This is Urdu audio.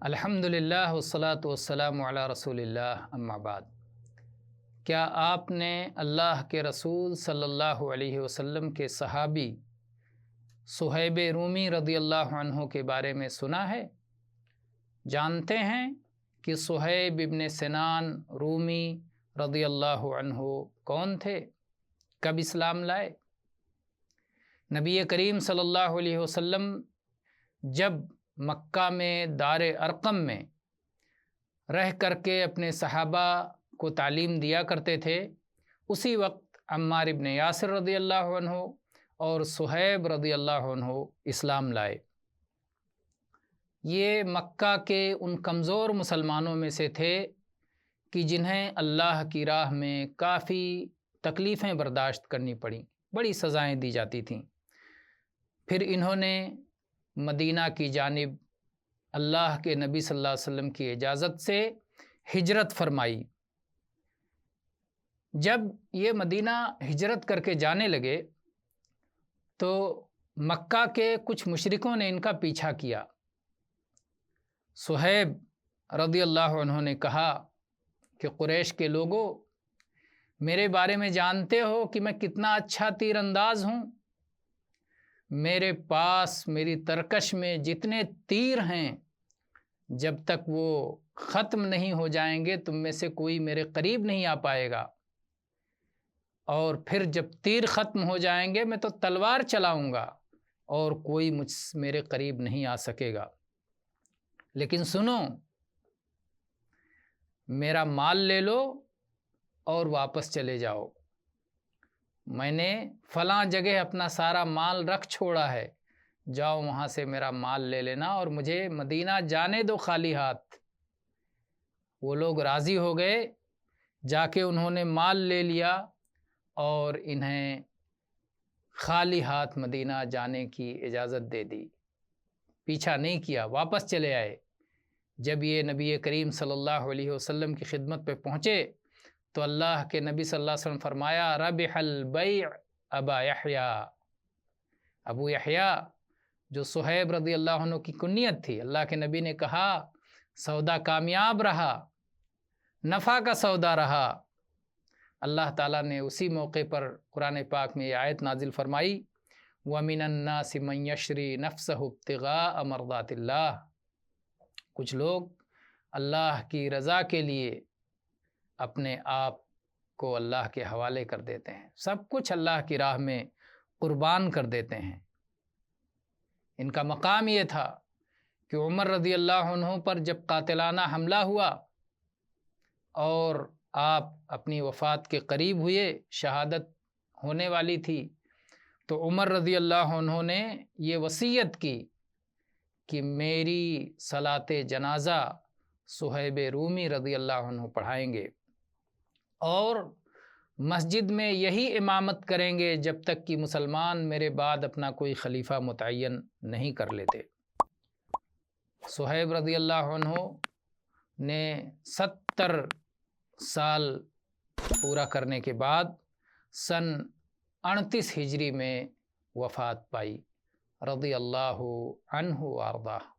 الحمدللہ والصلاة والسلام علی رسول اللہ اما بعد۔ کیا آپ نے اللہ کے رسول صلی اللہ علیہ وسلم کے صحابی صہیب رومی رضی اللہ عنہ کے بارے میں سنا ہے؟ جانتے ہیں کہ صہیب ابن سنان رومی رضی اللہ عنہ کون تھے؟ کب اسلام لائے؟ نبی کریم صلی اللہ علیہ وسلم جب مکہ میں دار ارقم میں رہ کر کے اپنے صحابہ کو تعلیم دیا کرتے تھے، اسی وقت عمار ابن یاسر رضی اللہ عنہ اور صہیب رضی اللہ عنہ اسلام لائے۔ یہ مکہ کے ان کمزور مسلمانوں میں سے تھے کہ جنہیں اللہ کی راہ میں کافی تکلیفیں برداشت کرنی پڑیں، بڑی سزائیں دی جاتی تھیں۔ پھر انہوں نے مدینہ کی جانب اللہ کے نبی صلی اللہ علیہ وسلم کی اجازت سے ہجرت فرمائی۔ جب یہ مدینہ ہجرت کر کے جانے لگے تو مکہ کے کچھ مشرکوں نے ان کا پیچھا کیا۔ صہیب رضی اللہ عنہ نے کہا کہ قریش کے لوگوں، میرے بارے میں جانتے ہو کہ میں کتنا اچھا تیر انداز ہوں۔ میرے پاس میری ترکش میں جتنے تیر ہیں، جب تک وہ ختم نہیں ہو جائیں گے تم میں سے کوئی میرے قریب نہیں آ پائے گا، اور پھر جب تیر ختم ہو جائیں گے میں تو تلوار چلاؤں گا اور کوئی میرے قریب نہیں آ سکے گا۔ لیکن سنو، میرا مال لے لو اور واپس چلے جاؤ۔ میں نے فلاں جگہ اپنا سارا مال رکھ چھوڑا ہے، جاؤ وہاں سے میرا مال لے لینا اور مجھے مدینہ جانے دو خالی ہاتھ۔ وہ لوگ راضی ہو گئے، جا کے انہوں نے مال لے لیا اور انہیں خالی ہاتھ مدینہ جانے کی اجازت دے دی، پیچھا نہیں کیا، واپس چلے آئے۔ جب یہ نبی کریم صلی اللہ علیہ وسلم کی خدمت پہ پہنچے تو اللہ کے نبی صلی اللہ علیہ وسلم فرمایا، ربح البیع ابا یحییٰ۔ ابو یحییٰ جو صہیب رضی اللہ عنہ کی کنیت تھی، اللہ کے نبی نے کہا سودا کامیاب رہا، نفع کا سودا رہا۔ اللہ تعالیٰ نے اسی موقع پر قرآن پاک میں یہ آیت نازل فرمائی، وَمِنَ النَّاسِ مَن يَشْرِي نَفْسَهُ ابْتِغَاءَ مَرْضَاتِ اللَّهِ۔ کچھ لوگ اللہ کی رضا کے لیے اپنے آپ کو اللہ کے حوالے کر دیتے ہیں، سب کچھ اللہ کی راہ میں قربان کر دیتے ہیں۔ ان کا مقام یہ تھا کہ عمر رضی اللہ عنہ پر جب قاتلانہ حملہ ہوا اور آپ اپنی وفات کے قریب ہوئے، شہادت ہونے والی تھی، تو عمر رضی اللہ عنہ نے یہ وصیت کی کہ میری صلاۃ جنازہ صہیب رومی رضی اللہ عنہ پڑھائیں گے اور مسجد میں یہی امامت کریں گے جب تک کہ مسلمان میرے بعد اپنا کوئی خلیفہ متعین نہیں کر لیتے۔ صہیب رضی اللہ عنہ نے 70 سال پورا کرنے کے بعد سن 38 ہجری میں وفات پائی، رضی اللہ عنہ وارضاہ۔